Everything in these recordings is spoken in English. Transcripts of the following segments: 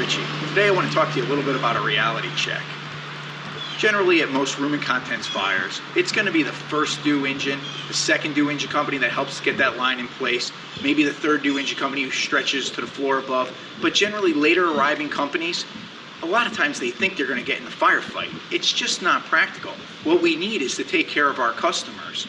Richie. Today I want to talk to you a little bit about a reality check. Generally, at most room and contents fires, it's going to be the first due engine, the second due engine company that helps get that line in place, maybe the third due engine company who stretches to the floor above, but generally later arriving companies, a lot of times they think they're going to get in the firefight. It's just not practical. What we need is to take care of our customers.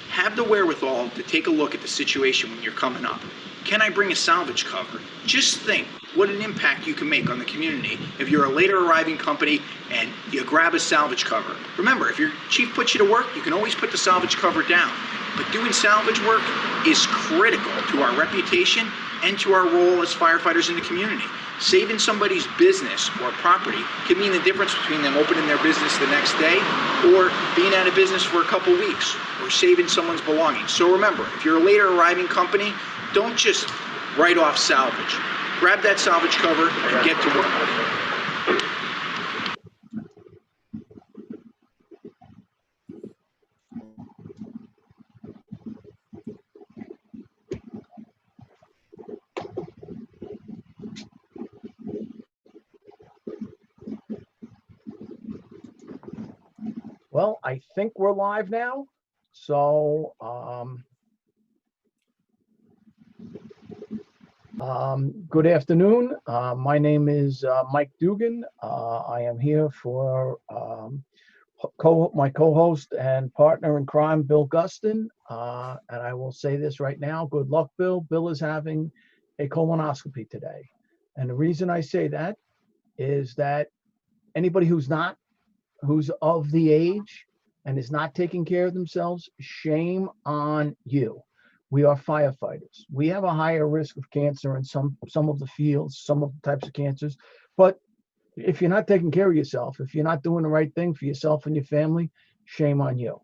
Have the wherewithal to take a look at the situation when you're coming up. Can I bring a salvage cover? Just think what an impact you can make on the community if you're a later arriving company and you grab a salvage cover. Remember, if your chief puts you to work, you can always put the salvage cover down. But doing salvage work is critical to our reputation and to our role as firefighters in the community. Saving somebody's business or property can mean the difference between them opening their business the next day or being out of business for a couple weeks, or saving someone's belongings. So remember, if you're a later arriving company, don't just write off salvage. Grab that salvage cover and get to work. Well, I think we're live now. So, good afternoon. My name is Mike Dugan. I am here for my co-host and partner in crime, Bill Gustin. And I will say this right now, good luck, Bill. Bill is having a colonoscopy today. And the reason I say that is that anybody who's of the age and is not taking care of themselves, shame on you. We are firefighters. We have a higher risk of cancer in some of the fields, some of the types of cancers. But if you're not taking care of yourself, if you're not doing the right thing for yourself and your family, shame on you.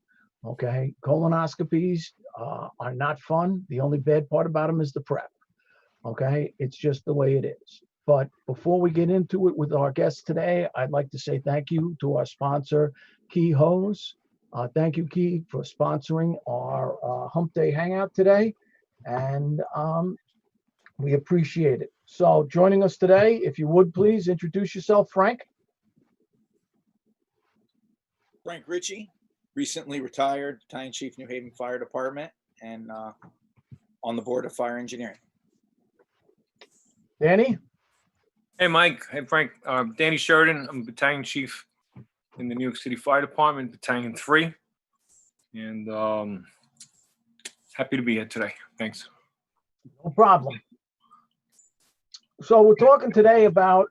Okay? Colonoscopies are not fun. The only bad part about them is the prep. Okay? It's just the way it is. But before we get into it with our guests today, I'd like to say thank you to our sponsor, Key Hose. Thank you, Key, for sponsoring our Humpday Hangout today. And we appreciate it. So joining us today, if you would please introduce yourself, Frank. Frank Ritchie, recently retired Battalion Chief, New Haven Fire Department, and on the board of fire engineering. Danny. Hey, Mike. Hey, Frank. Danny Sheridan. I'm Battalion Chief in the New York City Fire Department, Battalion 3. And happy to be here today. Thanks. No problem. So we're talking today about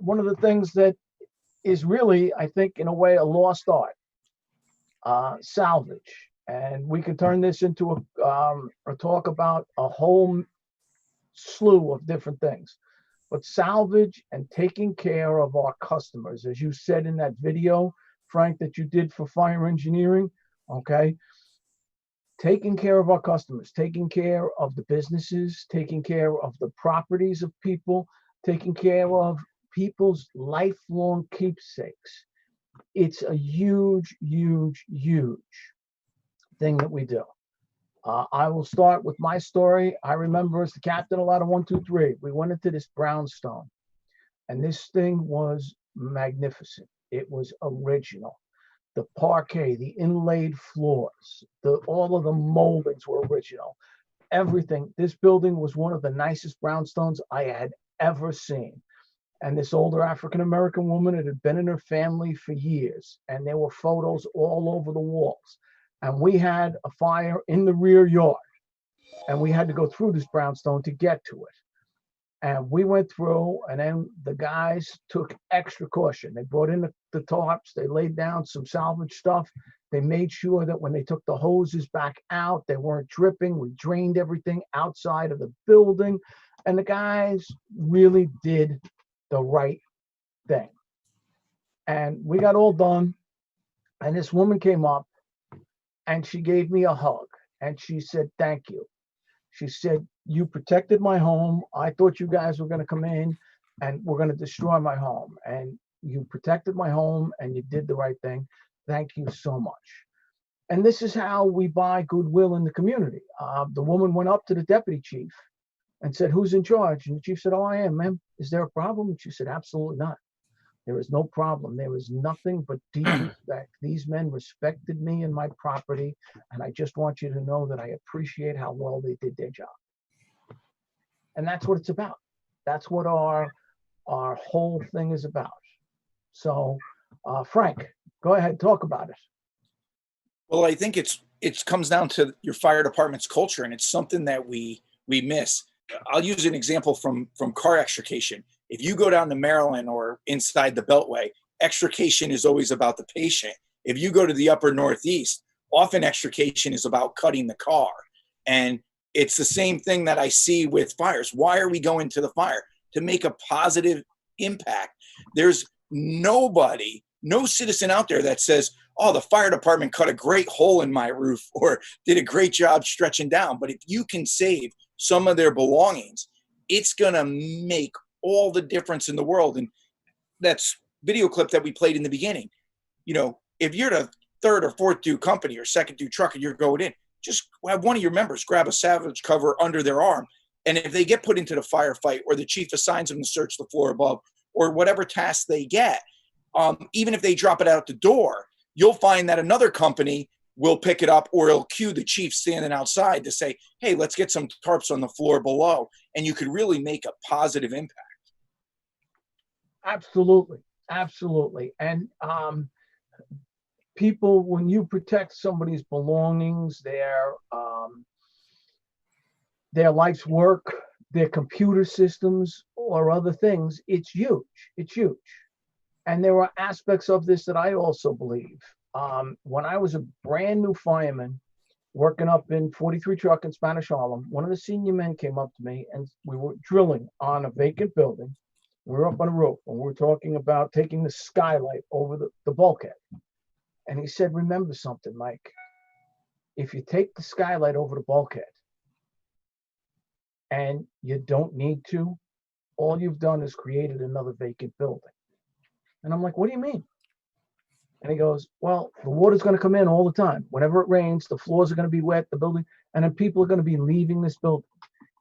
one of the things that is really, I think, in a way, a lost art, salvage. And we can turn this into a talk about a whole slew of different things. But salvage and taking care of our customers, as you said in that video, Frank, that you did for fire engineering, okay? Taking care of our customers, taking care of the businesses, taking care of the properties of people, taking care of people's lifelong keepsakes. It's a huge, huge, huge thing that we do. I will start with my story. I remember as the captain of Ladder 123, we went into this brownstone, and this thing was magnificent. It was original. The parquet, the inlaid floors, all of the moldings were original. Everything. This building was one of the nicest brownstones I had ever seen. And this older African-American woman, it had been in her family for years, and there were photos all over the walls. And we had a fire in the rear yard, and we had to go through this brownstone to get to it. And we went through, and then the guys took extra caution. They brought in the tarps, they laid down some salvage stuff. They made sure that when they took the hoses back out, they weren't dripping. We drained everything outside of the building, and the guys really did the right thing. And we got all done, and this woman came up, and she gave me a hug, and she said, "Thank you." She said, "You protected my home. I thought you guys were going to come in and were going to destroy my home. And you protected my home, and you did the right thing. Thank you so much." And this is how we buy goodwill in the community. The woman went up to the deputy chief and said, "Who's in charge?" And the chief said, "Oh, I am, ma'am. Is there a problem?" And she said, "Absolutely not. There is no problem. There is nothing but deep respect. These men respected me and my property, and I just want you to know that I appreciate how well they did their job." And that's what it's about. That's what our whole thing is about. So, Frank, go ahead, talk about it. Well, I think it comes down to your fire department's culture, and it's something that we miss. I'll use an example from car extrication. If you go down to Maryland or inside the Beltway, extrication is always about the patient. If you go to the upper Northeast, often extrication is about cutting the car. And it's the same thing that I see with fires. Why are we going to the fire? To make a positive impact. There's no citizen out there that says, "Oh, the fire department cut a great hole in my roof," or "did a great job stretching down." But if you can save some of their belongings, it's going to make all the difference in the world. And that's video clip that we played in the beginning. You know, if you're the third or fourth due company or second due truck and you're going in, just have one of your members grab a Salvage cover under their arm. And if they get put into the firefight, or the chief assigns them to search the floor above, or whatever task they get, even if they drop it out the door, you'll find that another company will pick it up, or it'll cue the chief standing outside to say, "Hey, let's get some tarps on the floor below." And you could really make a positive impact. Absolutely. Absolutely. And people, when you protect somebody's belongings, their life's work, their computer systems, or other things, it's huge. It's huge. And there are aspects of this that I also believe. When I was a brand new fireman working up in 43 Truck in Spanish Harlem, one of the senior men came up to me, and we were drilling on a vacant building. We were up on a roof, and we were talking about taking the skylight over the bulkhead. And he said, "Remember something, Mike. If you take the skylight over the bulkhead and you don't need to, all you've done is created another vacant building." And I'm like, "What do you mean?" And he goes, "Well, the water's going to come in all the time. Whenever it rains, the floors are going to be wet, the building, and then people are going to be leaving this building.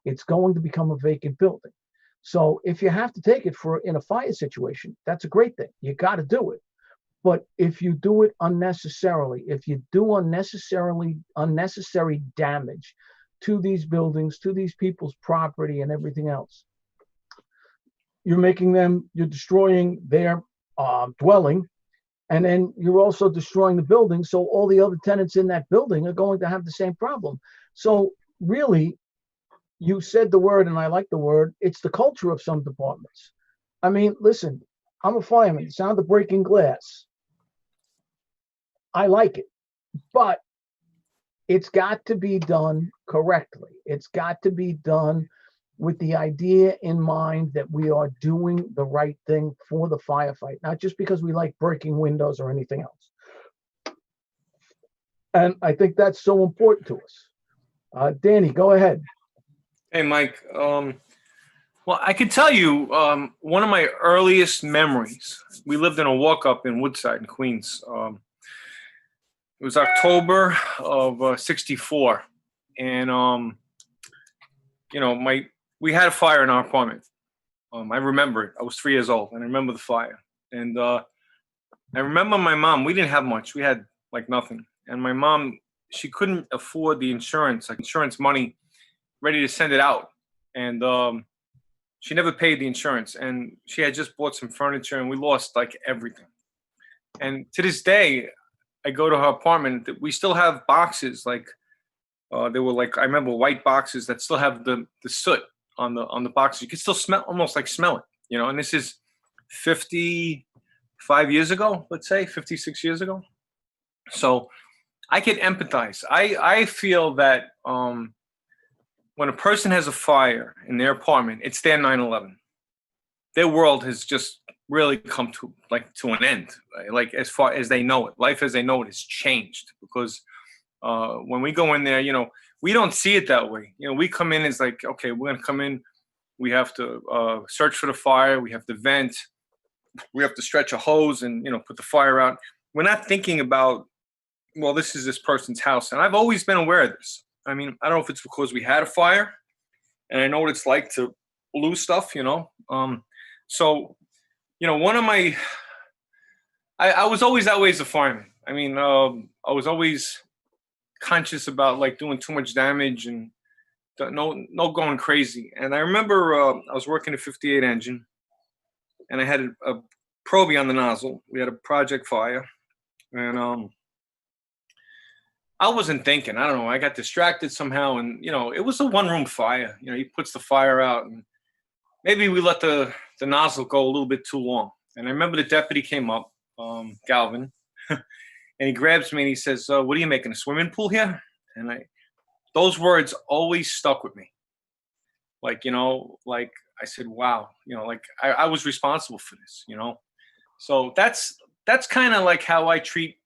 It's going to become a vacant building. So if you have to take it in a fire situation, that's a great thing. You got to do it. But if you do it unnecessarily, if you do unnecessary damage to these buildings, to these people's property and everything else, you're destroying their dwelling, and then you're also destroying the building. So all the other tenants in that building are going to have the same problem. So really, you said the word, and I like the word, it's the culture of some departments. I mean, listen, I'm a fireman. The sound of breaking glass, I like it, but it's got to be done correctly. It's got to be done with the idea in mind that we are doing the right thing for the firefight, not just because we like breaking windows or anything else. And I think that's so important to us. Danny, go ahead. Hey, Mike. Well, I could tell you one of my earliest memories. We lived in a walk-up in Woodside in Queens. It was October of '64, and we had a fire in our apartment. I remember it. I was 3 years old, and I remember the fire. And I remember my mom. We didn't have much. We had like nothing. And my mom, she couldn't afford the insurance money, ready to send it out. And she never paid the insurance. And she had just bought some furniture, and we lost like everything. And to this day, I go to her apartment. We still have boxes like they were like, I remember white boxes that still have the soot on the boxes. You can still smell it, and this is 55 years ago, let's say 56 years ago. So I can empathize. I feel that when a person has a fire in their apartment, it's their 9/11. Their world has just really come to an end. Like as far as they know it, life as they know it has changed, because when we go in there, we don't see it that way. We come in as like, okay, we're going to come in. We have to search for the fire. We have to vent. We have to stretch a hose and, put the fire out. We're not thinking about, well, this is this person's house. And I've always been aware of this. I mean, I don't know if it's because we had a fire and I know what it's like to lose stuff, you know. So, you know, one of my, I was always that way as a fireman. I mean, I was always conscious about like doing too much damage and no going crazy. And I remember I was working a 58 engine, and I had a Proby on the nozzle. We had a project fire, and I wasn't thinking. I don't know. I got distracted somehow, and you know, it was a one-room fire. You know, he puts the fire out, and maybe we let the nozzle go a little bit too long. And I remember the deputy came up, Galvin, and he grabs me and he says, "What are you making, a swimming pool here?" And those words always stuck with me. Like, you know, like I said, wow, you know, like I was responsible for this, you know. So that's kind of like how I treat.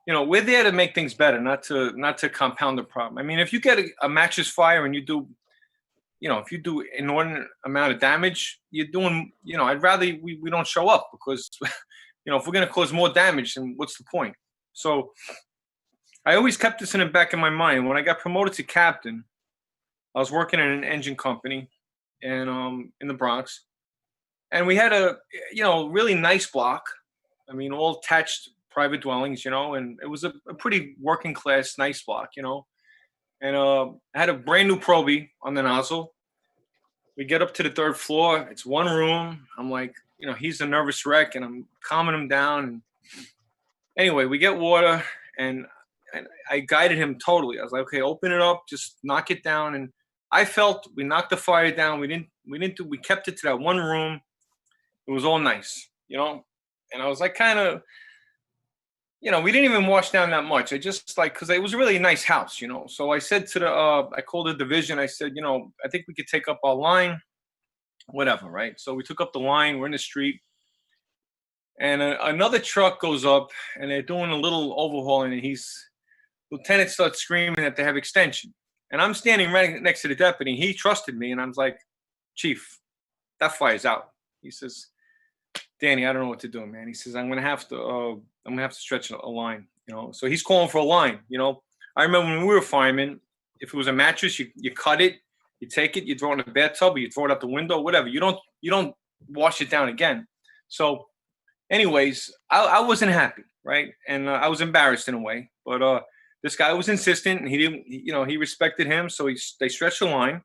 You know, we're there to make things better, not to compound the problem. I mean, if you get a mattress fire and you do, you know, if you do inordinate amount of damage, you're doing, you know, I'd rather we don't show up because, you know, if we're going to cause more damage, then what's the point? So I always kept this in the back of my mind. When I got promoted to captain, I was working in an engine company and in the Bronx, and we had a, you know, really nice block. I mean, all attached private dwellings, you know, and it was a pretty working class, nice block, you know. And I had a brand new Proby on the nozzle. We get up to the third floor. It's one room. I'm like, you know, he's a nervous wreck, and I'm calming him down. And anyway, we get water, and I guided him totally. I was like, okay, open it up, just knock it down. And I felt we knocked the fire down. We kept it to that one room. It was all nice, you know. And I was like, kind of, you know, we didn't even wash down that much. I just like, because it was a really nice house, you know. So I said to I called the division. I said, you know, I think we could take up our line, whatever, right? So we took up the line. We're in the street. And another truck goes up, and they're doing a little overhauling, and Lieutenant starts screaming that they have extension. And I'm standing right next to the deputy. He trusted me, and I was like, Chief, that fire's out. He says, Danny, I don't know what to do, man. He says, I'm gonna have to stretch a line, you know. So he's calling for a line, you know. I remember when we were firemen, if it was a mattress, you cut it, you take it, you throw it in a bathtub, or you throw it out the window, whatever. You don't wash it down again. So, anyways, I wasn't happy, right? And I was embarrassed in a way. But this guy was insistent, and he didn't, you know, he respected him. So they stretched the line.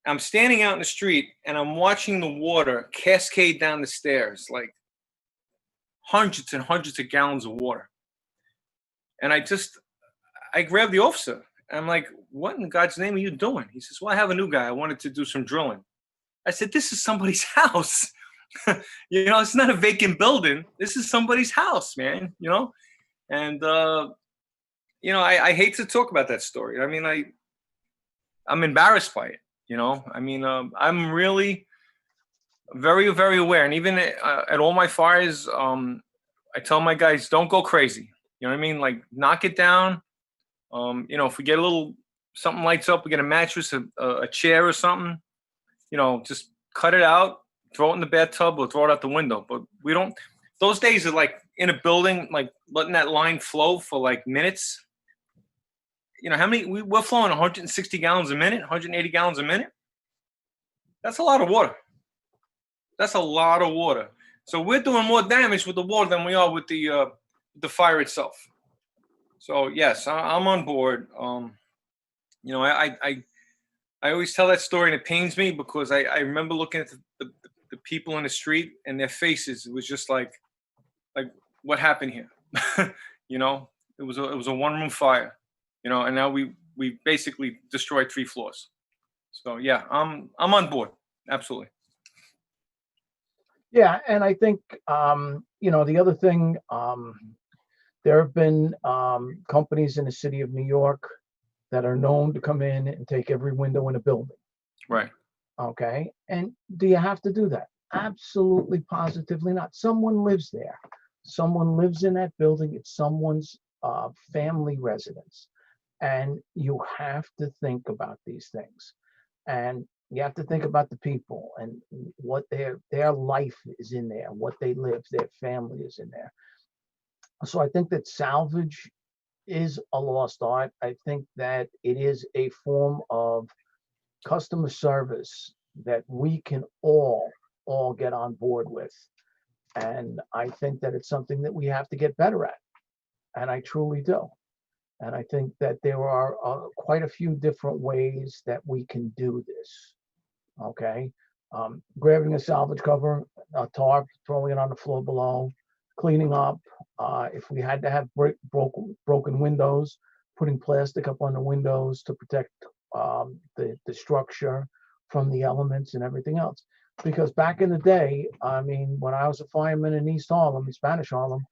I'm standing out in the street, and I'm watching the water cascade down the stairs, like hundreds and hundreds of gallons of water. And I grabbed the officer. I'm like, what in God's name are you doing? He says, well, I have a new guy. I wanted to do some drilling. I said, this is somebody's house. You know, it's not a vacant building. This is somebody's house, man, you know? And, you know, I hate to talk about that story. I mean, I'm embarrassed by it. You know, I mean, I'm really very, very aware. And even at all my fires, I tell my guys, don't go crazy. You know what I mean? Like, knock it down. You know, if we get something lights up, we get a mattress, a chair or something, you know, just cut it out, throw it in the bathtub or throw it out the window. But we don't, those days are like in a building, like letting that line flow for like minutes. You know, we're flowing 160 gallons a minute, 180 gallons a minute. That's a lot of water. That's a lot of water. So we're doing more damage with the water than we are with the fire itself. So yes, I'm on board. You know, I always tell that story, and it pains me because I remember looking at the people in the street and their faces. It was just like what happened here? You know, it was a one-room fire. You know, and now we basically destroyed 3 floors. So yeah, I'm on board. Absolutely. Yeah, and I think you know, the other thing, there have been companies in the city of New York that are known to come in and take every window in a building. Right. Okay. And do you have to do that? Absolutely, positively not. Someone lives there. Someone lives in that building. It's someone's family residence. And you have to think about these things. And you have to think about the people and what their life is in there, what they live, their family is in there. So I think that salvage is a lost art. I think that it is a form of customer service that we can all get on board with. And I think that it's something that we have to get better at. And I truly do. And I think that there are quite a few different ways that we can do this. Okay. Grabbing a salvage cover, a tarp, throwing it on the floor below, cleaning up. If we had to have broken windows, putting plastic up on the windows to protect the structure from the elements and everything else. Because back in the day, I mean, when I was a fireman in East Harlem, in Spanish Harlem,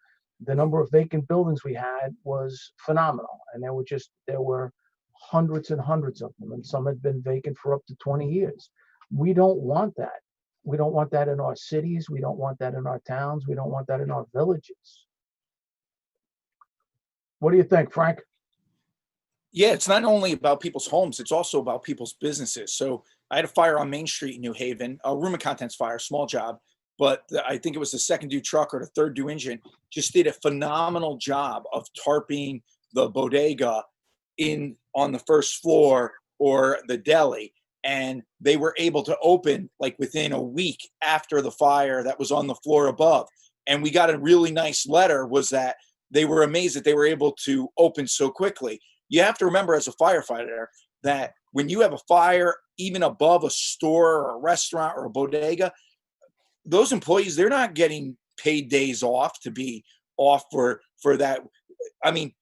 the number of vacant buildings we had was phenomenal. And there were hundreds and hundreds of them. And some had been vacant for up to 20 years. We don't want that. We don't want that in our cities. We don't want that in our towns. We don't want that in our villages. What do you think, Frank? Yeah, it's not only about people's homes, it's also about people's businesses. So I had a fire on Main Street in New Haven, a room and contents fire, small job, but I think it was the second due truck or the third due engine, just did a phenomenal job of tarping the bodega in on the first floor or the deli. And they were able to open like within a week after the fire that was on the floor above. And we got a really nice letter, was that they were amazed that they were able to open so quickly. You have to remember as a firefighter that when you have a fire, even above a store or a restaurant or a bodega, those employees, they're not getting paid days off to be off for that. I mean,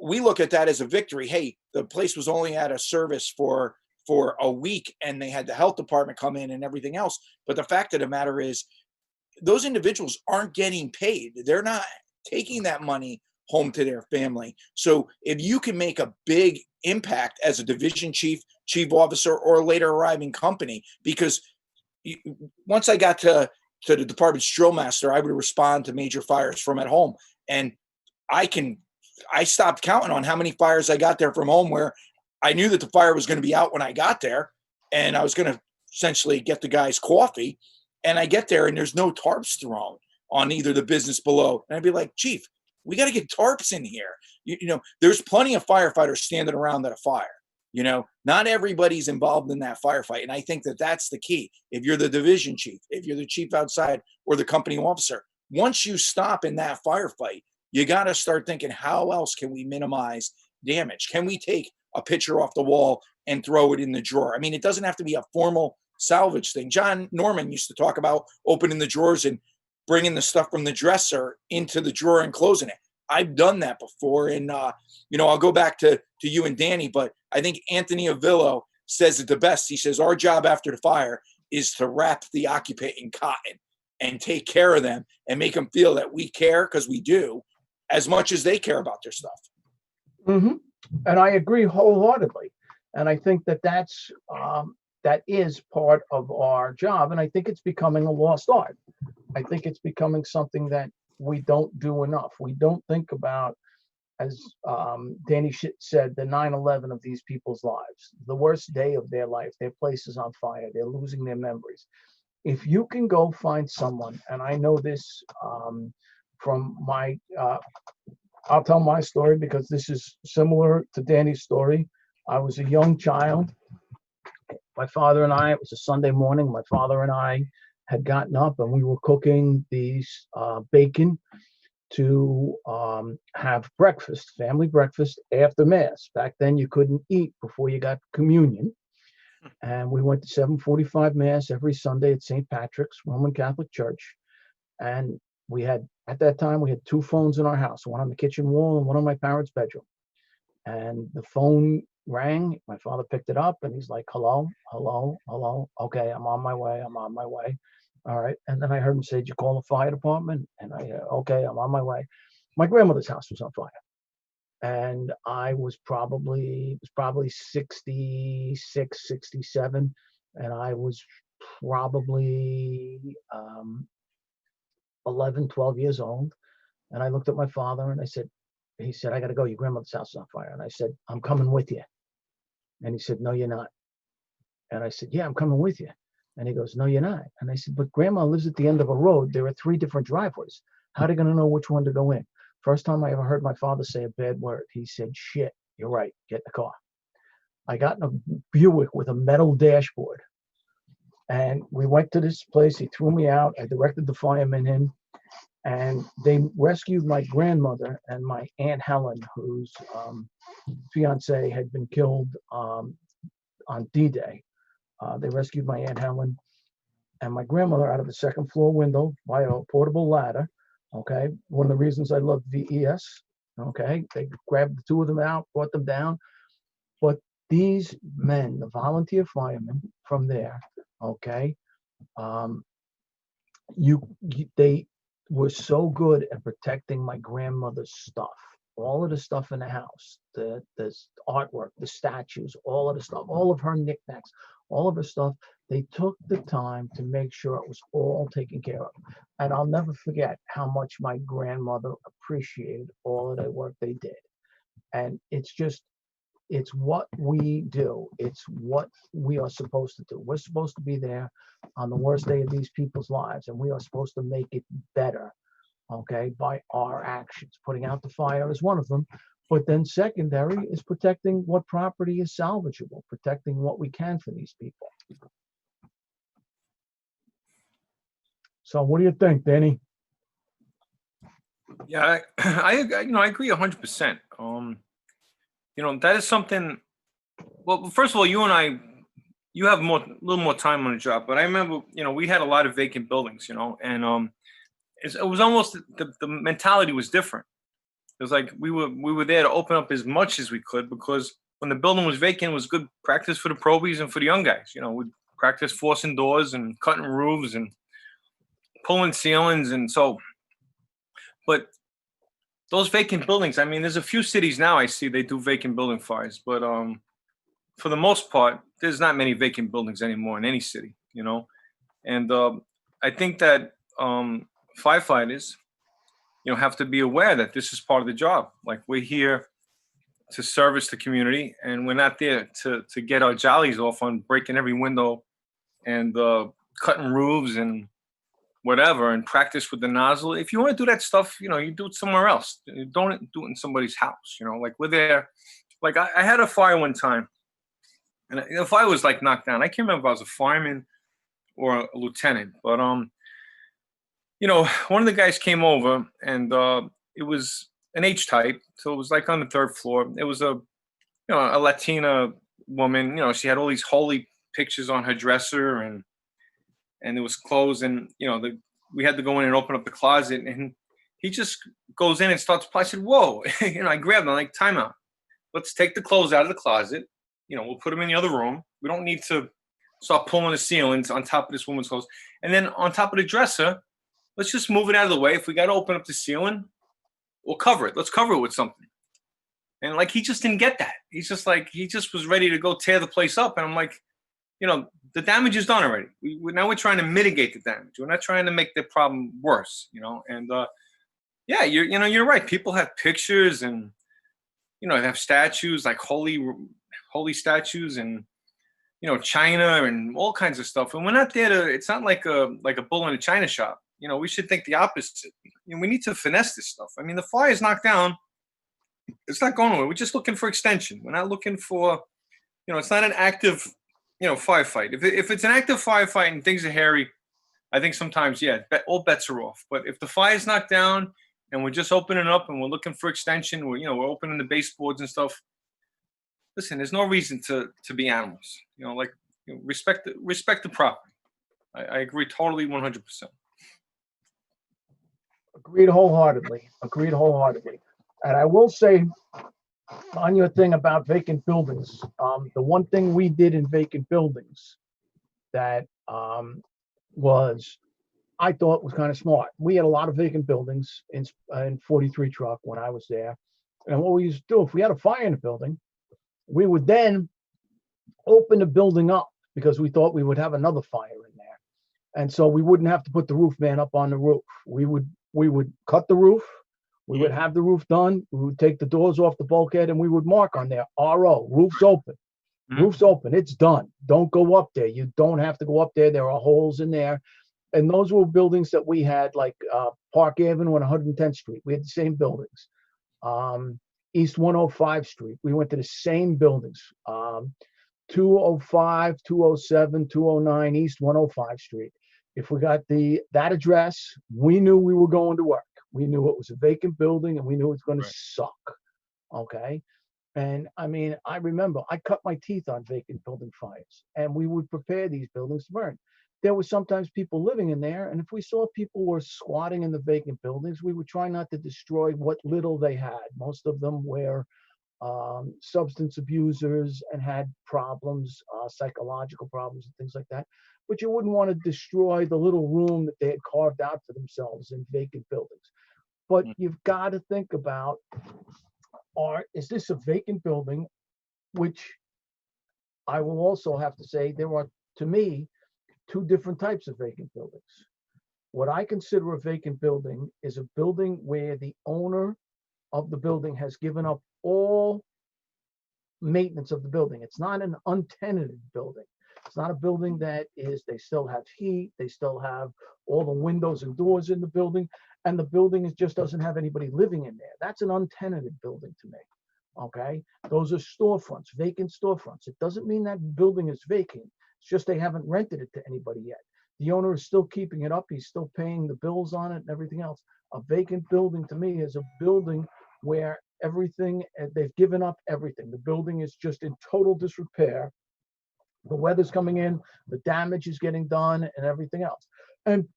we look at that as a victory. Hey, the place was only at a service for a week and they had the health department come in and everything else. But the fact of the matter is those individuals aren't getting paid. They're not taking that money home to their family. So if you can make a big impact as a division chief, chief officer, or later arriving company, because once I got to the department's drill master, I would respond to major fires from at home. And I stopped counting on how many fires I got there from home where I knew that the fire was going to be out when I got there and I was going to essentially get the guys coffee. And I get there and there's no tarps thrown on either the business below. And I'd be like, Chief, we got to get tarps in here. You know, there's plenty of firefighters standing around at a fire. You know, not everybody's involved in that firefight. And I think that that's the key. If you're the division chief, if you're the chief outside or the company officer, once you stop in that firefight, you got to start thinking, how else can we minimize damage? Can we take a picture off the wall and throw it in the drawer? I mean, it doesn't have to be a formal salvage thing. John Norman used to talk about opening the drawers and bringing the stuff from the dresser into the drawer and closing it. I've done that before. And, you know, I'll go back to you and Danny, but I think Anthony Avillo says it the best. He says, our job after the fire is to wrap the occupant in cotton and take care of them and make them feel that we care, because we do, as much as they care about their stuff. Mm-hmm. And I agree wholeheartedly. And I think that that is part of our job. And I think it's becoming a lost art. I think it's becoming something that we don't do enough. We don't think about, as Danny said, the 9/11 of these people's lives, the worst day of their life. Their place is on fire. They're losing their memories. If you can go find someone, and I know this from my, I'll tell my story because this is similar to Danny's story. I was a young child. My father and I, it was a Sunday morning, my father and I had gotten up and we were cooking these bacon to have breakfast, family breakfast after Mass. Back then you couldn't eat before you got communion. And we went to 7:45 Mass every Sunday at St. Patrick's Roman Catholic Church. And we had, at that time, we had two phones in our house, one on the kitchen wall and one on my parents' bedroom. And the phone rang. My father picked it up and he's like, hello, hello, hello. Okay, I'm on my way. I'm on my way. All right. And then I heard him say, did you call the fire department? And okay, I'm on my way. My grandmother's house was on fire. And I was probably 66, 67. And I was probably 11, 12 years old. And I looked at my father and he said, I got to go. Your grandmother's house is on fire. And I said, I'm coming with you. And he said, no, you're not. And I said, yeah, I'm coming with you. And he goes, no, you're not. And I said, but grandma lives at the end of a road. There are 3 different driveways. How are they going to know which one to go in? First time I ever heard my father say a bad word. He said, shit, you're right. Get in the car. I got in a Buick with a metal dashboard. And we went to this place. He threw me out. I directed the firemen in. And they rescued my grandmother and my Aunt Helen, whose fiance had been killed on D-Day. They rescued my Aunt Helen and my grandmother out of the second floor window by a portable ladder. Okay. One of the reasons I love VES. Okay. They grabbed the two of them out, brought them down. But these men, the volunteer firemen from there, okay, they were so good at protecting my grandmother's stuff. All of the stuff in the house, the artwork, the statues, all of the stuff, all of her knickknacks, all of her stuff. They took the time to make sure it was all taken care of. And I'll never forget how much my grandmother appreciated all of the work they did. And it's what we do. It's what we are supposed to do. We're supposed to be there on the worst day of these people's lives, and we are supposed to make it better, okay, by our actions. Putting out the fire is one of them, but then secondary is protecting what property is salvageable, protecting what we can for these people. So what do you think, Danny? Yeah, I agree 100%. That is something. Well, first of all, you and I, you have a little more time on the job, but I remember, we had a lot of vacant buildings, and it was almost the mentality was different. It was like we were there to open up as much as we could, because when the building was vacant, it was good practice for the probies and for the young guys. We'd practice forcing doors and cutting roofs and pulling ceilings, and so. But those vacant buildings, I mean, there's a few cities now I see they do vacant building fires, but for the most part, there's not many vacant buildings anymore in any city, And I think that firefighters, have to be aware that this is part of the job. Like, we're here to service the community, and we're not there to get our jollies off on breaking every window and cutting roofs and whatever, and practice with the nozzle. If you want to do that stuff, you do it somewhere else. You don't do it in somebody's house. Like, we're there. Like, I had a fire one time, and the fire was like knocked down. I can't remember if I was a fireman or a lieutenant, but one of the guys came over, and it was an H type, so it was like on the third floor. It was a Latina woman. She had all these holy pictures on her dresser, and there was clothes, and we had to go in and open up the closet, and he just goes in and starts. I said, "Whoa!" I grabbed him. I'm like, "Time out. Let's take the clothes out of the closet. We'll put them in the other room. We don't need to start pulling the ceilings on top of this woman's clothes, and then on top of the dresser, let's just move it out of the way. If we got to open up the ceiling, we'll cover it. Let's cover it with something." And like, he just didn't get that. He's just like, he just was ready to go tear the place up, and I'm like, the damage is done already. Now we're trying to mitigate the damage. We're not trying to make the problem worse, And yeah, you're right. People have pictures, and they have statues, like holy statues, and China and all kinds of stuff. And we're not there to. It's not like a bull in a china shop. We should think the opposite. We need to finesse this stuff. I mean, the fire is knocked down. It's not going away. We're just looking for extension. We're not looking for, it's not an active, firefight. If it's an active firefight and things are hairy, I think sometimes, yeah, all bets are off. But if the fire's knocked down and we're just opening up and we're looking for extension, we're opening the baseboards and stuff. Listen, there's no reason to be animals. Respect the property. I agree totally 100%. Agreed wholeheartedly. And I will say, on your thing about vacant buildings, the one thing we did in vacant buildings that I thought was kind of smart. We had a lot of vacant buildings in 43 truck when I was there. And what we used to do, if we had a fire in the building, we would then open the building up, because we thought we would have another fire in there. And so we wouldn't have to put the roof man up on the roof. We would cut the roof. We would have the roof done. We would take the doors off the bulkhead, and we would mark on there, RO, roof's open. Mm-hmm. Roof's open. It's done. Don't go up there. You don't have to go up there. There are holes in there. And those were buildings that we had, like Park Avenue and 110th Street. We had the same buildings. East 105 Street. We went to the same buildings, 205, 207, 209 East 105 Street. If we got that address, we knew we were going to work. We knew it was a vacant building and we knew it was going to suck. Okay. And I mean, I remember I cut my teeth on vacant building fires, and we would prepare these buildings to burn. There were sometimes people living in there, and if we saw people were squatting in the vacant buildings, we would try not to destroy what little they had. Most of them were substance abusers and had problems, psychological problems and things like that. But you wouldn't want to destroy the little room that they had carved out for themselves in vacant buildings. But you've got to think about, is this a vacant building? Which I will also have to say, there are, to me, two different types of vacant buildings. What I consider a vacant building is a building where the owner of the building has given up all maintenance of the building. It's not an untenanted building. It's not a building that they still have heat, they still have all the windows and doors in the building, and the building just doesn't have anybody living in there. That's an untenanted building to me. Okay, those are storefronts, vacant storefronts. It doesn't mean that building is vacant. It's just they haven't rented it to anybody yet. The owner is still keeping it up. He's still paying the bills on it and everything else. A vacant building to me is a building where everything, they've given up everything. The building is just in total disrepair. The weather's coming in, the damage is getting done and everything else. And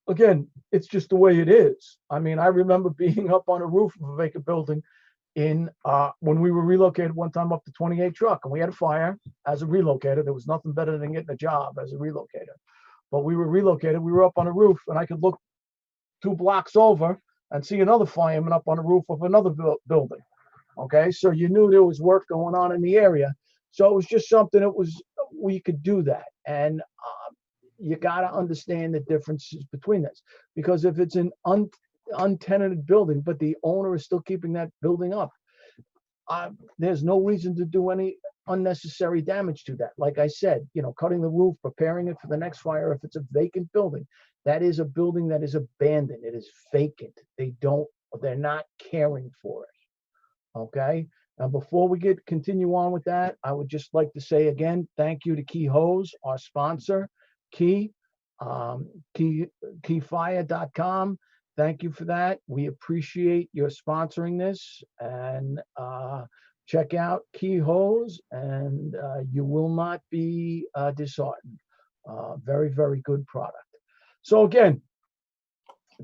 again, it's just the way it is. I mean, I remember being up on a roof of a vacant building when we were relocated one time up to 28 truck, and we had a fire as a relocator. There was nothing better than getting a job as a relocator. But we were relocated, we were up on a roof, and I could look 2 blocks over and see another fireman up on the roof of another building. Okay, so you knew there was work going on in the area. So it was just something we could do that. And you got to understand the differences between this, because if it's an untenanted building, but the owner is still keeping that building up, there's no reason to do any unnecessary damage to that. Like I said, cutting the roof, preparing it for the next fire. If it's a vacant building, that is a building that is abandoned. It is vacant. They're not caring for it. Okay. Now, before we continue on with that, I would just like to say again, thank you to Key Hose, our sponsor, Key, keyfire.com. Thank you for that. We appreciate your sponsoring this, and check out Key Hose, and you will not be disheartened. Very, very good product. So again,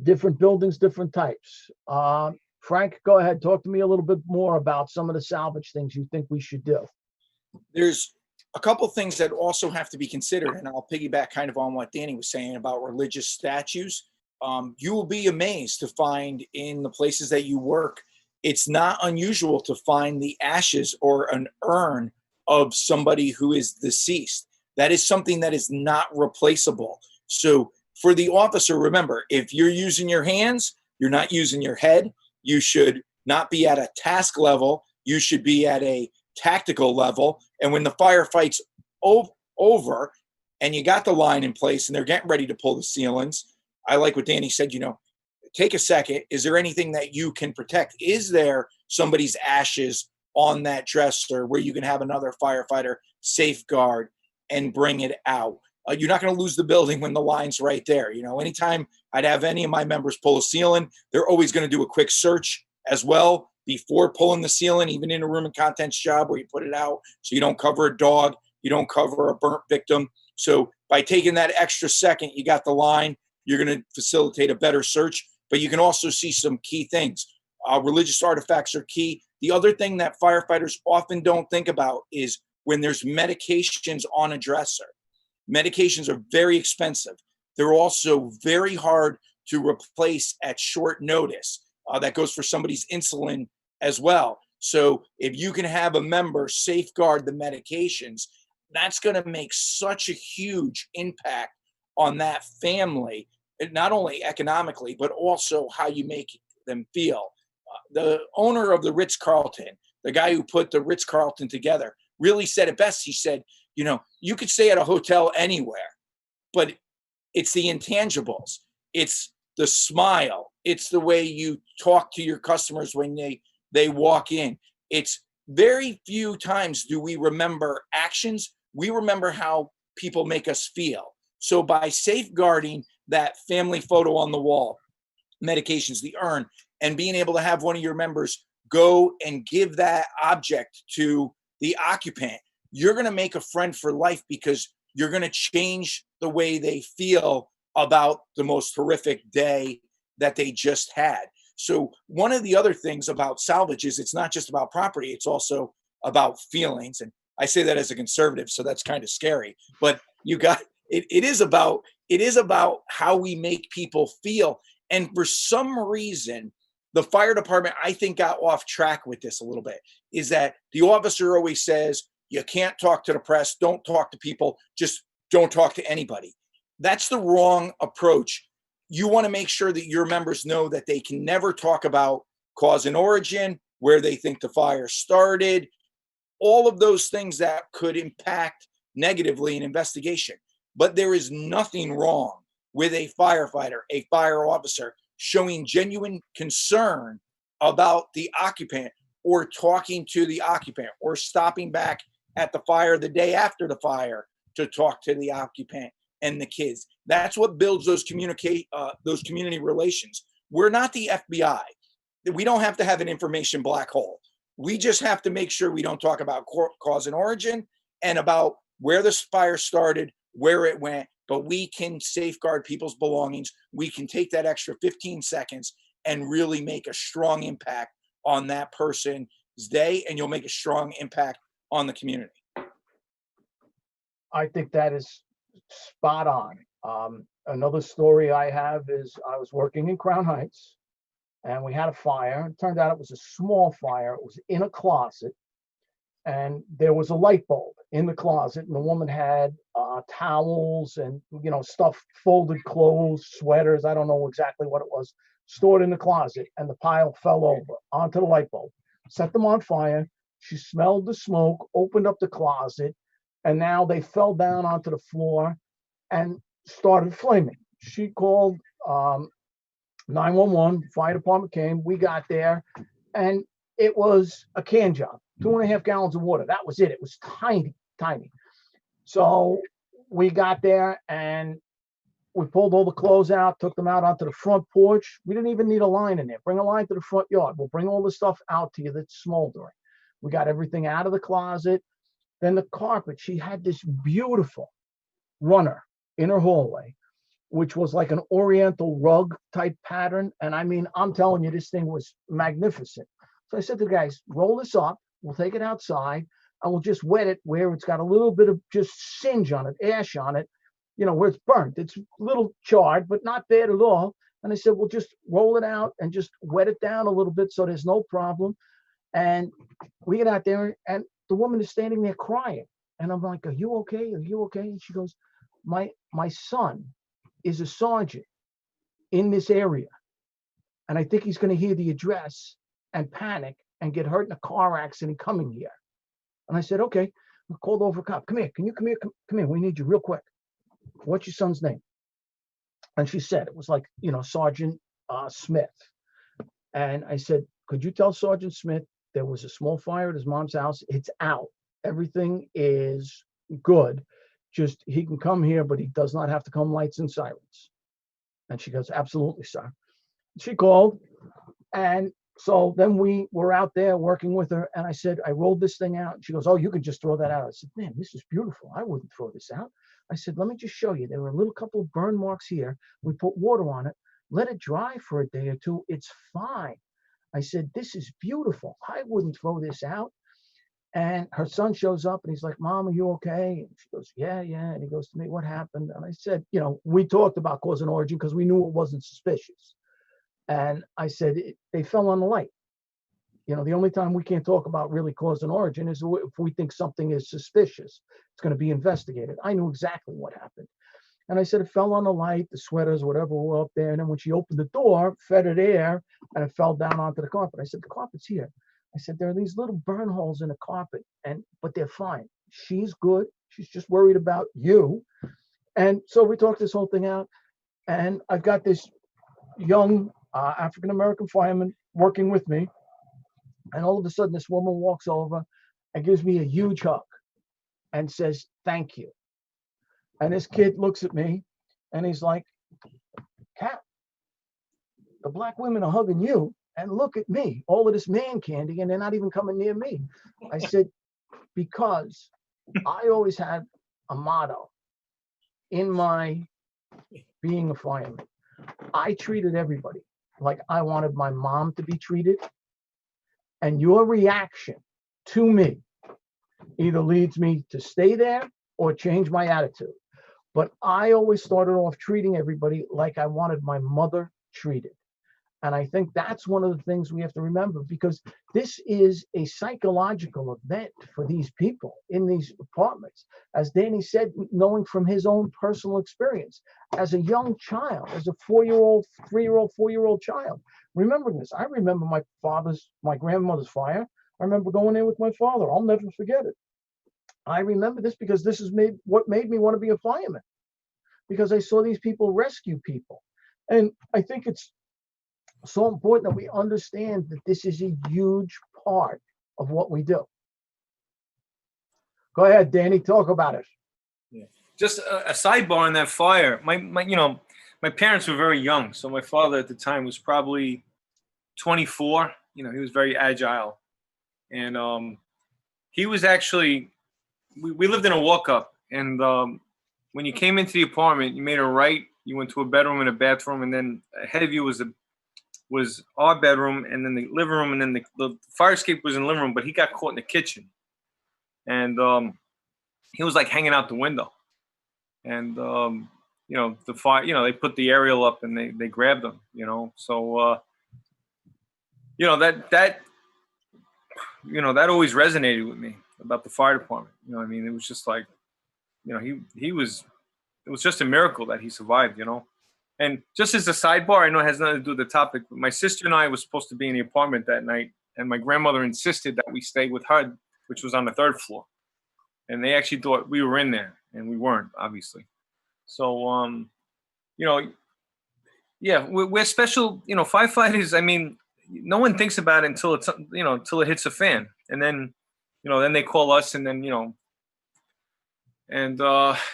different buildings, different types. Frank, go ahead. Talk to me a little bit more about some of the salvage things you think we should do. There's a couple things that also have to be considered, and I'll piggyback kind of on what Danny was saying about religious statues. You will be amazed to find in the places that you work, it's not unusual to find the ashes or an urn of somebody who is deceased. That is something that is not replaceable. So for the officer, remember, if you're using your hands, you're not using your head. You should not be at a task level. You should be at a tactical level. And when the firefight's over and you got the line in place and they're getting ready to pull the ceilings, I like what Danny said, take a second. Is there anything that you can protect? Is there somebody's ashes on that dresser where you can have another firefighter safeguard and bring it out? You're not going to lose the building when the line's right there. Anytime I'd have any of my members pull a ceiling, they're always going to do a quick search as well before pulling the ceiling, even in a room and contents job where you put it out so you don't cover a dog, you don't cover a burnt victim. So by taking that extra second, you got the line, you're going to facilitate a better search, but you can also see some key things. Religious artifacts are key. The other thing that firefighters often don't think about is when there's medications on a dresser. Medications are very expensive. They're also very hard to replace at short notice. That goes for somebody's insulin as well. So if you can have a member safeguard the medications, that's going to make such a huge impact on that family, not only economically, but also how you make them feel. The owner of the Ritz-Carlton, the guy who put the Ritz-Carlton together, really said it best. He said, you could stay at a hotel anywhere, but it's the intangibles. It's the smile. It's the way you talk to your customers when they they walk in. It's very few times do we remember actions. We remember how people make us feel. So by safeguarding that family photo on the wall, medications, the urn, and being able to have one of your members go and give that object to the occupant, you're going to make a friend for life, because you're going to change the way they feel about the most horrific day that they just had. So one of the other things about salvage is it's not just about property, it's also about feelings. And I say that as a conservative, so that's kind of scary, but it is about how we make people feel. And for some reason, the fire department, I think, got off track with this a little bit, is that the officer always says, you can't talk to the press, don't talk to people, just don't talk to anybody. That's the wrong approach. You want to make sure that your members know that they can never talk about cause and origin, where they think the fire started, all of those things that could impact negatively an investigation. But there is nothing wrong with a firefighter, a fire officer, showing genuine concern about the occupant, or talking to the occupant, or stopping back at the fire the day after the fire to talk to the occupant and the kids. That's what builds those community relations. We're not the FBI. We don't have to have an information black hole. We just have to make sure we don't talk about cause and origin and about where this fire started, where it went, but we can safeguard people's belongings. We can take that extra 15 seconds and really make a strong impact on that person's day, and you'll make a strong impact on the community. I think that is spot on. Another story I have is I was working in Crown Heights, and we had a fire. It turned out it was a small fire. It was in a closet, and there was a light bulb in the closet, and the woman had towels and stuff, folded clothes, sweaters, I don't know exactly what it was, stored in the closet, and the pile fell over onto the light bulb, set them on fire. She smelled the smoke, opened up the closet, and now they fell down onto the floor and started flaming. She called 911, fire department came, we got there, and it was a can job, 2.5 gallons of water. That was it. It was tiny, tiny. So we got there and we pulled all the clothes out, took them out onto the front porch. We didn't even need a line in there. Bring a line to the front yard. We'll bring all the stuff out to you that's smoldering. We got everything out of the closet. Then the carpet, she had this beautiful runner in her hallway, which was like an oriental rug type pattern. And I mean, I'm telling you, this thing was magnificent. So I said to the guys, roll this up, we'll take it outside, and we'll just wet it where it's got a little bit of just singe on it, ash on it, where it's burnt. It's a little charred, but not bad at all. And I said, we'll just roll it out and just wet it down a little bit so there's no problem. And we get out there, and the woman is standing there crying. And I'm like, are you okay? Are you okay? And she goes, my son is a sergeant in this area, and I think he's going to hear the address and panic and get hurt in a car accident coming here. And I said, okay. I called over a cop. Come here. Can you come here? Come here. We need you real quick. What's your son's name? And she said, it was like, Sergeant Smith. And I said, could you tell Sergeant Smith there was a small fire at his mom's house? It's out. Everything is good. Just, he can come here, but he does not have to come lights and sirens. And she goes, absolutely, sir. She called. And so then we were out there working with her. And I said, I rolled this thing out. And she goes, oh, you can just throw that out. I said, man, this is beautiful. I wouldn't throw this out. I said, let me just show you. There were a little couple of burn marks here. We put water on it. Let it dry for a day or two. It's fine. I said, this is beautiful. I wouldn't throw this out. And her son shows up and he's like, Mom, are you okay? And she goes, yeah. And he goes to me, what happened? And I said, we talked about cause and origin because we knew it wasn't suspicious. And I said, they fell on the light. The only time we can't talk about really cause and origin is if we think something is suspicious. It's going to be investigated. I knew exactly what happened. And I said, it fell on the light, the sweaters, whatever were up there. And then when she opened the door, fed it air, and it fell down onto the carpet. I said, the carpet's here. I said, there are these little burn holes in the carpet, but they're fine. She's good. She's just worried about you. And so we talked this whole thing out. And I've got this young African-American fireman working with me. And all of a sudden, this woman walks over and gives me a huge hug and says, "Thank you." And this kid looks at me and he's like, "Cap, the black women are hugging you, and look at me, all of this man candy, and they're not even coming near me." I said, "Because I always had a motto in my being a fireman. I treated everybody like I wanted my mom to be treated. And your reaction to me either leads me to stay there or change my attitude. But I always started off treating everybody like I wanted my mother treated." And I think that's one of the things we have to remember, because this is a psychological event for these people in these apartments. As Danny said, knowing from his own personal experience as a young child, as a 4-year-old, 3-year-old, 4-year-old child, remembering this. I remember my grandmother's fire. I remember going there with my father. I'll never forget it. I remember this because this is what made me want to be a fireman, because I saw these people rescue people. And I think it's so important that we understand that this is a huge part of what we do. Go ahead, Danny, talk about it. Yeah. Just a sidebar on that fire. My parents were very young, so my father at the time was probably 24. He was very agile, and he was actually. We lived in a walk-up, and when you came into the apartment, you made a right. You went to a bedroom and a bathroom, and then ahead of you was our bedroom, and then the living room, and then the fire escape was in the living room, but he got caught in the kitchen. And he was like hanging out the window. And, the fire, they put the aerial up and they grabbed him, So, that always resonated with me about the fire department. It was just like, it was just a miracle that he survived, And just as a sidebar, I know it has nothing to do with the topic, but my sister and I was supposed to be in the apartment that night, and my grandmother insisted that we stay with her, which was on the 3rd floor. And they actually thought we were in there, and we weren't, obviously. So, yeah, we're special, firefighters. No one thinks about it until until it hits a fan. And then, then they call us, and then, and,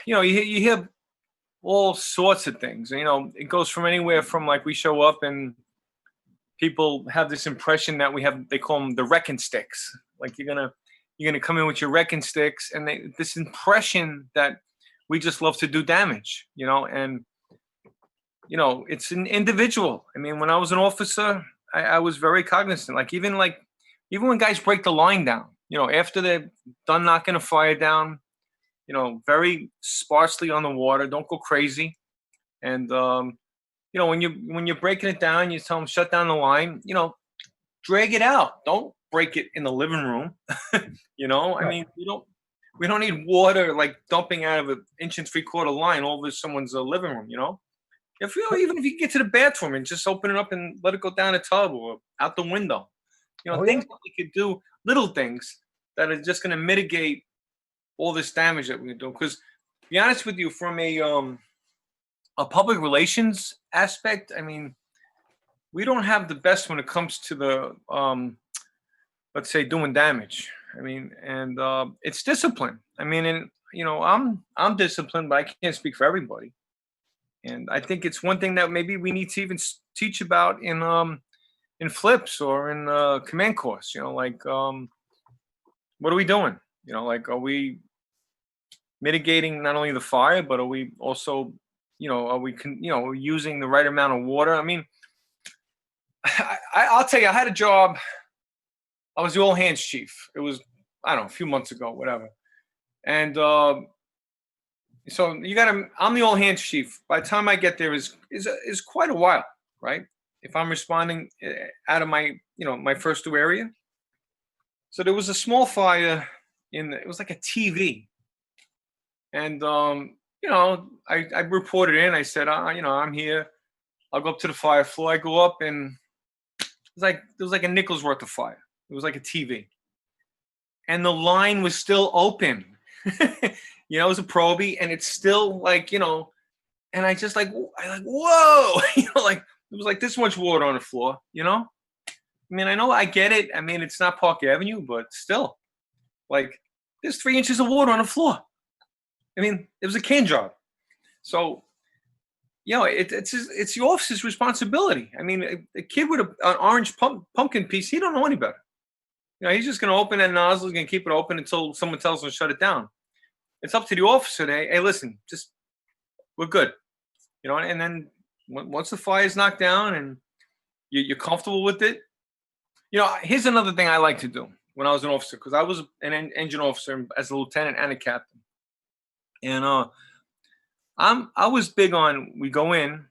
you hear all sorts of things. It goes from anywhere from, like, we show up and people have this impression that they call them the wrecking sticks. Like, you're gonna come in with your wrecking sticks, and this impression that we just love to do damage, and it's an individual. When I was an officer, I was very cognizant. Even when guys break the line down, after they're done knocking a fire down, very sparsely on the water. Don't go crazy. And, when you're breaking it down, you tell them, shut down the line, drag it out. Don't break it in the living room. Right. We don't need water like dumping out of an 1 3/4 line all over someone's living room, even if you get to the bathroom and just open it up and let it go down a tub or out the window, things that we could do, little things that are just going to mitigate all this damage that we do. Because, to be honest with you, from a public relations aspect, we don't have the best when it comes to the let's say doing damage. And it's discipline. I'm disciplined, but I can't speak for everybody. And I think it's one thing that maybe we need to even teach about in flips or in command course. What are we doing? Are we mitigating not only the fire, but are we also, using the right amount of water? I'll tell you, I had a job. I was the all hands chief. It was, I don't know, a few months ago, whatever. And so I'm the all hands chief. By the time I get there is quite a while, right? If I'm responding out of my, my first 2 area. So there was a small fire it was like a TV. And, I reported in, I said, I'm here. I'll go up to the fire floor. I go up, and there was like a nickel's worth of fire. It was like a TV. And the line was still open. It was a Proby, and it's still and I just whoa, it was like this much water on the floor, I mean, I know I get it. I mean, it's not Park Avenue, but still, like, there's 3 inches of water on the floor. I mean, it was a can job. So, it's the officer's responsibility. I mean, a kid with an orange pumpkin piece, he don't know any better. He's just going to open that nozzle, he's going to keep it open until someone tells him to shut it down. It's up to the officer to, hey, listen, just, we're good. And then once the fire is knocked down and you're comfortable with it, here's another thing I like to do when I was an officer, because I was an engine officer as a lieutenant and a captain. And I was big on, we go in,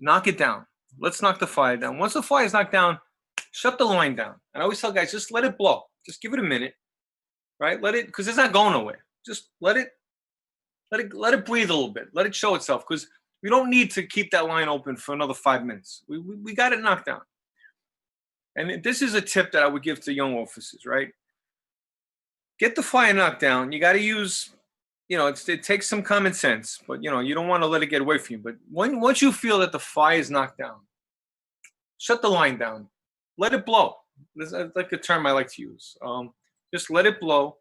knock it down. Let's knock the fire down. Once the fire is knocked down, shut the line down. And I always tell guys, just let it blow. Just give it a minute, right? Let it, because it's not going nowhere. Just let it breathe a little bit. Let it show itself, because we don't need to keep that line open for another 5 minutes. We got it knocked down. And this is a tip that I would give to young officers, right? Get the fire knocked down. You got to use, it takes some common sense, but you don't want to let it get away from you. But once you feel that the fire is knocked down, shut the line down. Let it blow. That's like a term I like to use. Just let it blow.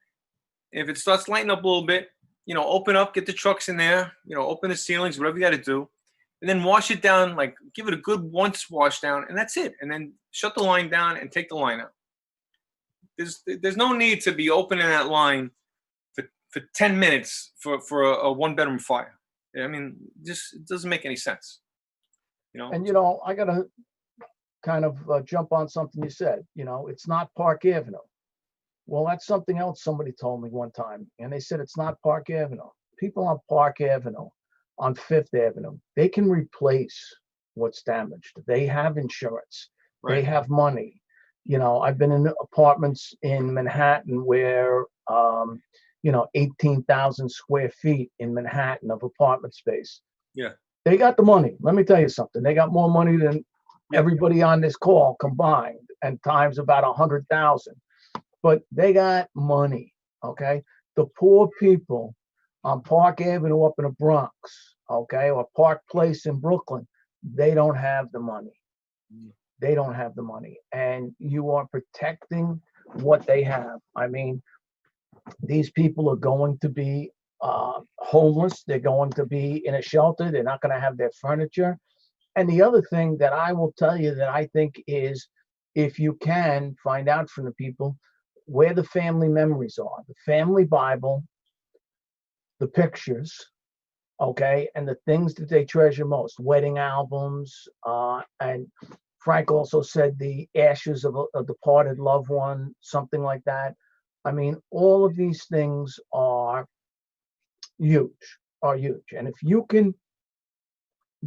If it starts lighting up a little bit, open up, get the trucks in there, open the ceilings, whatever you got to do, and then wash it down, like give it a good once wash down, and that's it. And then shut the line down and take the line out. There's no need to be opening that line for 10 minutes for a one-bedroom fire. I mean, just it doesn't make any sense. And I got to kind of jump on something you said. It's not Park Avenue. Well, that's something else somebody told me one time, and they said it's not Park Avenue. People on Park Avenue, on Fifth Avenue, they can replace what's damaged. They have insurance. Right. They have money. I've been in apartments in Manhattan where 18,000 square feet in Manhattan of apartment space. Yeah. They got the money. Let me tell you something. They got more money than everybody on this call combined, and times about 100,000. But they got money, okay? The poor people on Park Avenue up in the Bronx, okay, or Park Place in Brooklyn, they don't have the money. They don't have the money. And you are protecting what they have. I mean, these people are going to be homeless. They're going to be in a shelter. They're not going to have their furniture. And the other thing that I will tell you that I think is, if you can find out from the people where the family memories are, the family Bible, the pictures, okay, and the things that they treasure most, wedding albums, and Frank also said the ashes of a departed loved one, something like that. I mean, all of these things are huge. And if you can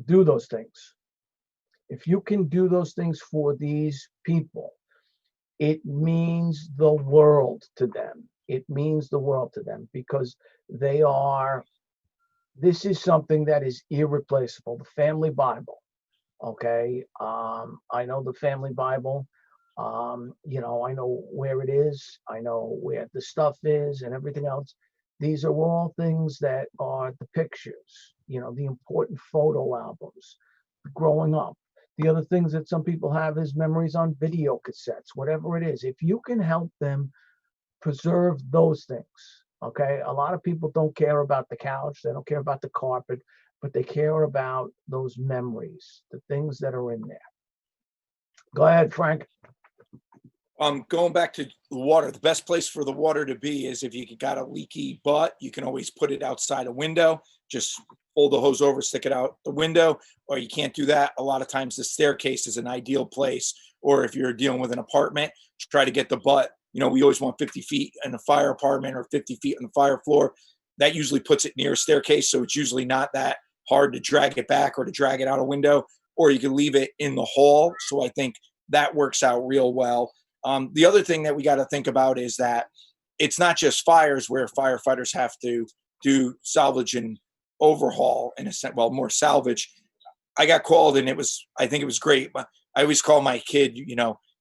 do those things, for these people, it means the world to them. It means the world to them, because this is something that is irreplaceable. The family Bible. Okay. I know the family Bible. I know where it is. I know where the stuff is and everything else. These are all things that are the pictures, the important photo albums, growing up. The other things that some people have is memories on video cassettes, whatever it is. If you can help them preserve those things, okay? A lot of people don't care about the couch. They don't care about the carpet, but they care about those memories, the things that are in there. Go ahead, Frank. Going back to the water, the best place for the water to be is if you got a leaky butt, you can always put it outside a window. Just pull the hose over, stick it out the window, or you can't do that. A lot of times the staircase is an ideal place. Or if you're dealing with an apartment, try to get the butt. We always want 50 feet in a fire apartment or 50 feet on the fire floor. That usually puts it near a staircase, so it's usually not that hard to drag it back or to drag it out a window. Or you can leave it in the hall. So I think that works out real well. The other thing that we got to think about is that it's not just fires where firefighters have to do salvage and overhaul, in a sense, well, more salvage. I got called, and I think it was great. I always call my kid,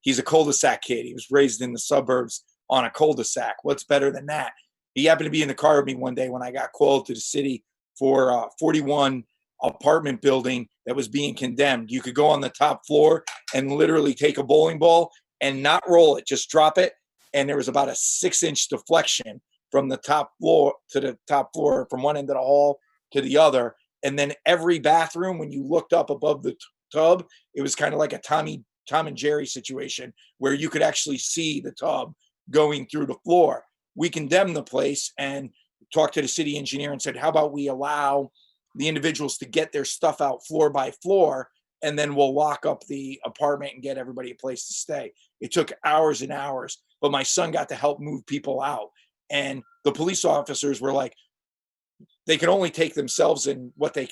he's a cul-de-sac kid. He was raised in the suburbs on a cul-de-sac. What's better than that? He happened to be in the car with me one day when I got called to the city for 41 apartment building that was being condemned. You could go on the top floor and literally take a bowling ball and not roll it, just drop it. And there was about a 6-inch deflection from the top floor to the top floor, from one end of the hall to the other. And then every bathroom, when you looked up above the tub, it was kind of like a Tom and Jerry situation where you could actually see the tub going through the floor. We condemned the place and talked to the city engineer and said, how about we allow the individuals to get their stuff out floor by floor, and then we'll lock up the apartment and get everybody a place to stay. It took hours and hours, but my son got to help move people out. And the police officers were like, they can only take themselves and what they,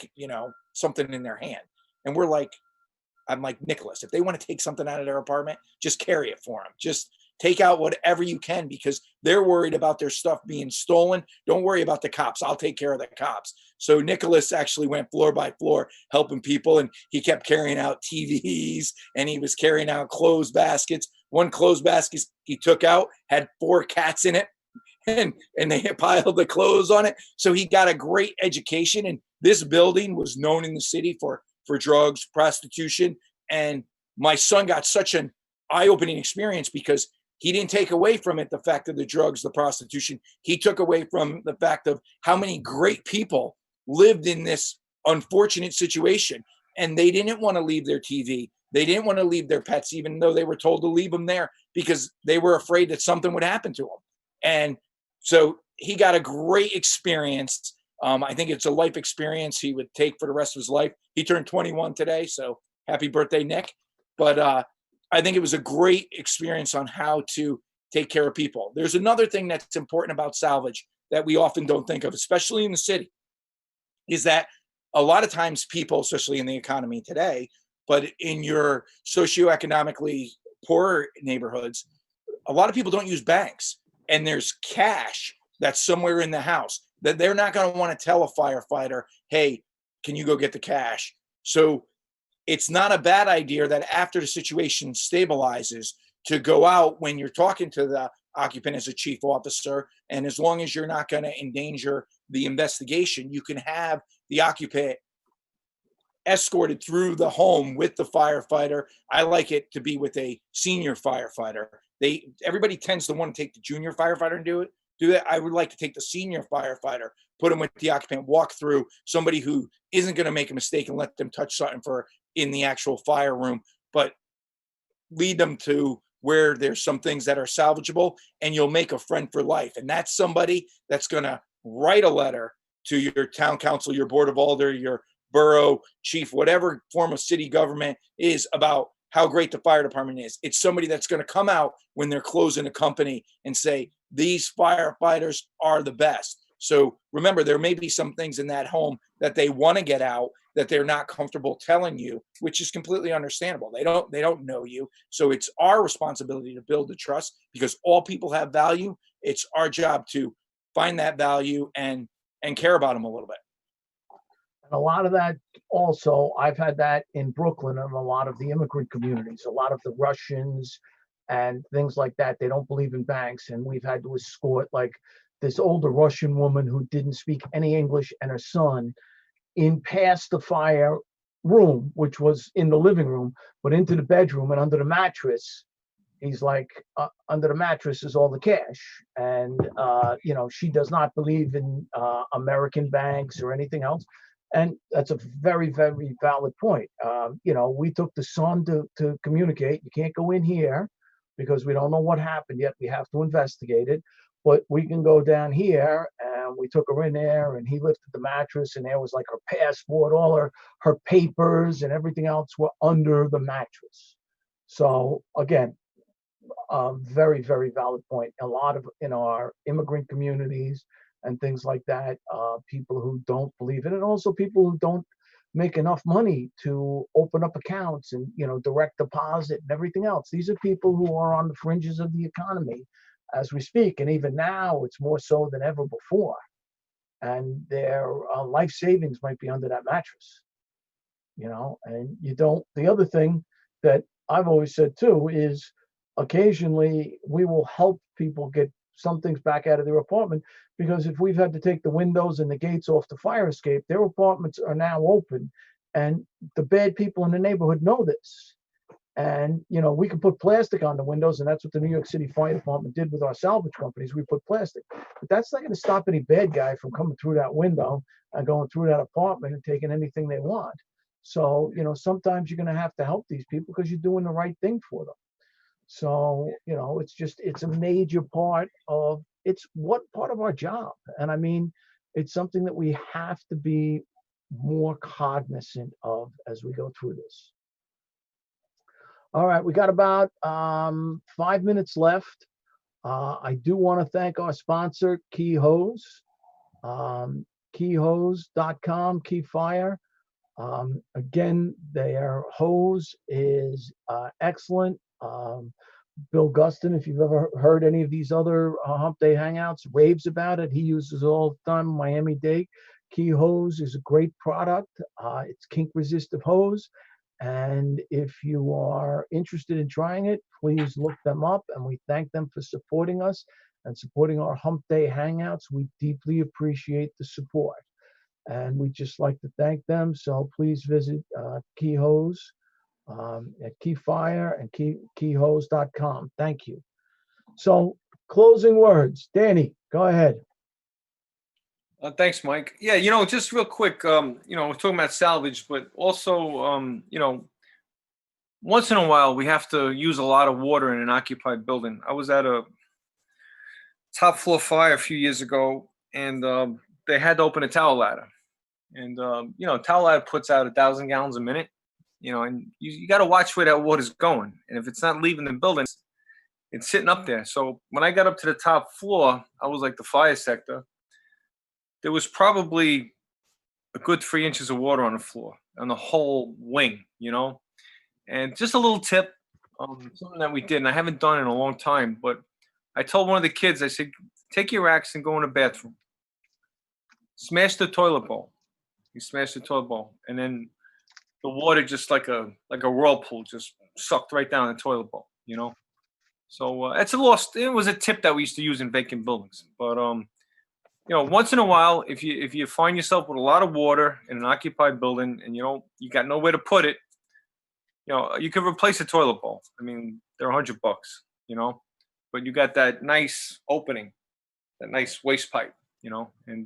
something in their hand. And we're like, I'm like, Nicholas, if they want to take something out of their apartment, just carry it for them. Just take out whatever you can, because they're worried about their stuff being stolen. Don't worry about the cops. I'll take care of the cops. So Nicholas actually went floor by floor helping people, and he kept carrying out TVs, and he was carrying out clothes baskets. One clothes basket he took out had 4 cats in it, and they piled the clothes on it. So he got a great education, and this building was known in the city for drugs, prostitution. And my son got such an eye-opening experience because he didn't take away from it the fact of the drugs, the prostitution. He took away from the fact of how many great people lived in this unfortunate situation. And they didn't want to leave their TV. They didn't want to leave their pets, even though they were told to leave them there, because they were afraid that something would happen to them. And so he got a great experience. I think it's a life experience he would take for the rest of his life. He turned 21 today, so happy birthday, Nick. But I think it was a great experience on how to take care of people. There's another thing that's important about Salvage that we often don't think of, especially in the city, is that a lot of times people, especially in the economy today, but in your socioeconomically poorer neighborhoods, a lot of people don't use banks. And there's cash that's somewhere in the house that they're not going to want to tell a firefighter, hey, can you go get the cash? So it's not a bad idea that after the situation stabilizes, to go out when you're talking to the occupant as a chief officer, and as long as you're not going to endanger the investigation, you can have the occupant escorted through the home with the firefighter. I like it to be with a senior firefighter. Everybody tends to want to take the junior firefighter and do that. I would like to take the senior firefighter, put him with the occupant, walk through, somebody who isn't going to make a mistake and let them touch something in the actual fire room, but lead them to where there's some things that are salvageable, and you'll make a friend for life. And that's somebody that's going to write a letter to your town council, your board of alder, your borough chief, whatever form of city government is, about how great the fire department is. It's somebody that's going to come out when they're closing a company and say, these firefighters are the best. So remember, there may be some things in that home that they want to get out that they're not comfortable telling you, which is completely understandable. They don't know you. So it's our responsibility to build the trust, because all people have value. It's our job to find that value and care about them a little bit. And a lot of that also, I've had that in Brooklyn and a lot of the immigrant communities, a lot of the Russians and things like that. They don't believe in banks. And we've had to escort like this older Russian woman who didn't speak any English and her son in past the fire room, which was in the living room, but into the bedroom, and under the mattress. He's like, under the mattress is all the cash. And, she does not believe in American banks or anything else. And that's a very, very valid point. We took the son to communicate. You can't go in here because we don't know what happened yet. We have to investigate it. But we can go down here. And we took her in there, and he lifted the mattress, and there was like her passport, all her papers and everything else were under the mattress. So again, very, very valid point. A lot of in our immigrant communities and things like that, people who don't believe in it, and also people who don't make enough money to open up accounts and direct deposit and everything else. These are people who are on the fringes of the economy as we speak, and even now it's more so than ever before. And their life savings might be under that mattress, and you don't. The other thing that I've always said too is, occasionally we will help people get some things back out of their apartment, because if we've had to take the windows and the gates off the fire escape, their apartments are now open, and the bad people in the neighborhood know this. And, you know, we can put plastic on the windows, and that's what the New York City Fire Department did with our salvage companies. We put plastic, but that's not going to stop any bad guy from coming through that window and going through that apartment and taking anything they want. So, you know, sometimes you're going to have to help these people because you're doing the right thing for them. So, you know, it's a major part of, it's what part of our job. And I mean, it's something that we have to be more cognizant of as we go through this. All right, we got about 5 minutes left. I do want to thank our sponsor, Key Hose, keyhose.com, Key Fire. Again, their hose is excellent. Bill Guston, if you've ever heard any of these other Humpday Hangouts, raves about it. He uses it all the time in Miami-Dade. Key Hose is a great product. It's kink-resistive hose. And if you are interested in trying it, please look them up. And we thank them for supporting us and supporting our Humpday Hangouts. We deeply appreciate the support. And we'd just like to thank them. So please visit Key Hose at Key Fire and keyhose.com. Thank you. So closing words. Danny, go ahead. Thanks, Mike. Yeah, you know, just real quick, you know, we're talking about salvage, but also, you know, once in a while we have to use a lot of water in an occupied building. I was at a top floor fire a few years ago, and they had to open a towel ladder. And, you know, towel ladder puts out 1,000 gallons a minute, you know, and you got to watch where that water's going. And if it's not leaving the building, it's sitting up there. So when I got up to the top floor, I was like the fire sector. There was probably a good 3 inches of water on the floor, on the whole wing, you know. And just a little tip, something that we did, and I haven't done in a long time, but I told one of the kids, I said, take your axe and go in the bathroom. Smash the toilet bowl. You smash the toilet bowl, and then the water just like a whirlpool just sucked right down the toilet bowl, you know. So it was a tip that we used to use in vacant buildings, but you know, once in a while, if you find yourself with a lot of water in an occupied building and you got nowhere to put it, you know, you can replace a toilet bowl. I mean, they're $100, you know, but you got that nice opening, that nice waste pipe, you know, and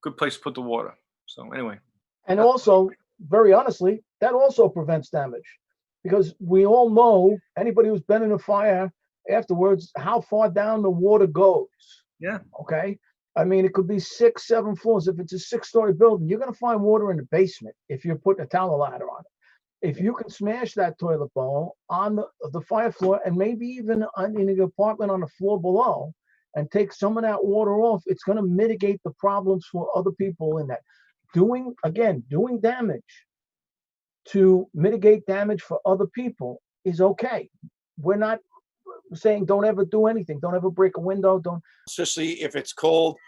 good place to put the water. So anyway. And also, very honestly, that also prevents damage, because we all know, anybody who's been in a fire afterwards, how far down the water goes. Yeah. Okay. I mean, it could be 6, 7 floors. If it's a 6-story building, you're going to find water in the basement if you're putting a towel ladder on it. If you can smash that toilet bowl on the fire floor, and maybe even in the apartment on the floor below, and take some of that water off, it's going to mitigate the problems for other people in that. Doing damage to mitigate damage for other people is okay. We're not saying don't ever do anything. Don't ever break a window. Don't. Especially if it's cold.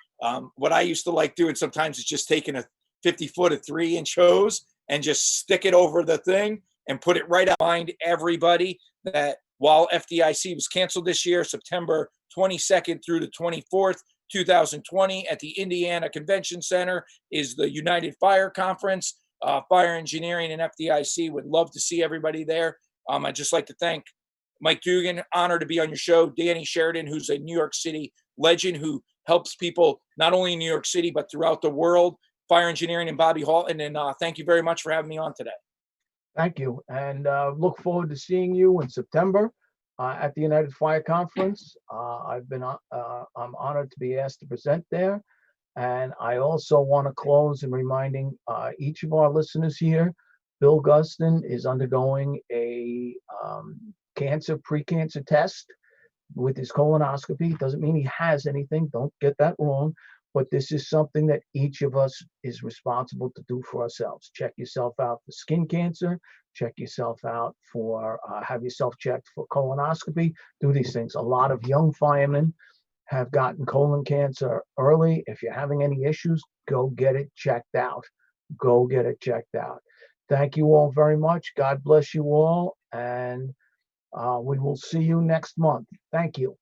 What I used to like doing sometimes is just taking a 50-foot, a 3-inch hose and just stick it over the thing and put it right out. Remind everybody that while FDIC was canceled this year, September 22nd through the 24th, 2020, at the Indiana Convention Center is the United Fire Conference. Fire Engineering and FDIC would love to see everybody there. I'd just like to thank Mike Dugan, honored to be on your show. Danny Sheridan, who's a New York City legend who helps people not only in New York City, but throughout the world. Fire Engineering and Bobby Halton. And thank you very much for having me on today. Thank you. And look forward to seeing you in September at the United Fire Conference. I'm honored to be asked to present there. And I also want to close in reminding each of our listeners here, Bill Guston is undergoing a pre-cancer test with his colonoscopy. Doesn't mean he has anything. Don't get that wrong. But this is something that each of us is responsible to do for ourselves. Check yourself out for skin cancer. Check yourself out for, have yourself checked for colonoscopy. Do these things. A lot of young firemen have gotten colon cancer early. If you're having any issues, go get it checked out. Go get it checked out. Thank you all very much. God bless you all. And we will see you next month. Thank you.